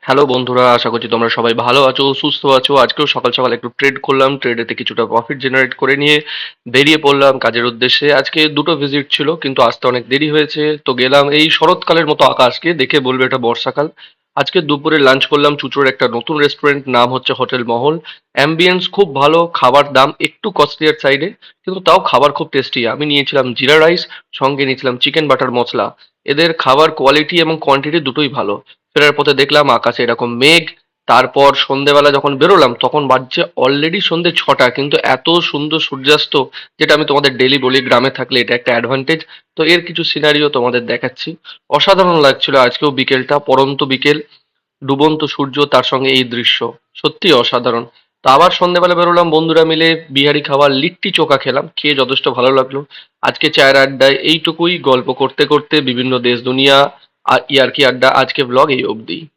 Hello বন্ধুরা, আশা করছি তোমরা সবাই ভালো আছো, সুস্থ আছো। আজকেও সকাল সকাল একটু ট্রেড করলাম, ট্রেডেতে কিছুটা প্রফিট জেনারেট করে নিয়ে বেরিয়ে পড়লাম কাজের উদ্দেশ্যে। আজকে দুটো ভিজিট ছিল, কিন্তু আসতে অনেক দেরি হয়েছে, তো গেলাম। এই শরৎকালের মতো আকাশকে দেখে বলবে এটা বর্ষাকাল। আজকে দুপুরে লাঞ্চ করলাম চুঁচুড়ার একটা নতুন রেস্টুরেন্ট, নাম হচ্ছে হোটেল মহল। অ্যাম্বিয়েন্স খুব ভালো, খাবার দাম একটু কস্টলিয়ার সাইডে, কিন্তু তাও খাবার খুব টেস্টি। আমি নিয়েছিলাম জিরা রাইস, সঙ্গে নিয়েছিলাম চিকেন বাটার মশলা। এদের খাবার কোয়ালিটি এবং কোয়ান্টিটি দুটোই ভালো। ফেরার পথে দেখলাম আকাশে এরকম মেঘ। তারপর সন্ধেবেলা যখন বেরোলাম তখন বাজছে অলরেডি সন্ধে 6টা, কিন্তু এত সুন্দর সূর্যাস্ত, যেটা আমি তোমাদের ডেলি বলি গ্রামে থাকলে এটা একটা অ্যাডভান্টেজ। তো এর কিছু সিনারিও তোমাদের দেখাচ্ছি। অসাধারণ লাগছিল আজকেও বিকেলটা, পড়ন্ত বিকেল, ডুবন্ত সূর্য, তার সঙ্গে এই দৃশ্য সত্যি অসাধারণ। তো আবার সন্ধেবেলা বেরোলাম বন্ধুরা মিলে, বিহারি খাবার লিট্টি চোখা খেলাম, খেয়ে যথেষ্ট ভালো লাগলো। আজকে চায়ের আড্ডায় এইটুকুই, গল্প করতে করতে বিভিন্ন দেশ দুনিয়া আর ইয়ার্কি আড্ডা। আজকে ব্লগ এই অবধি।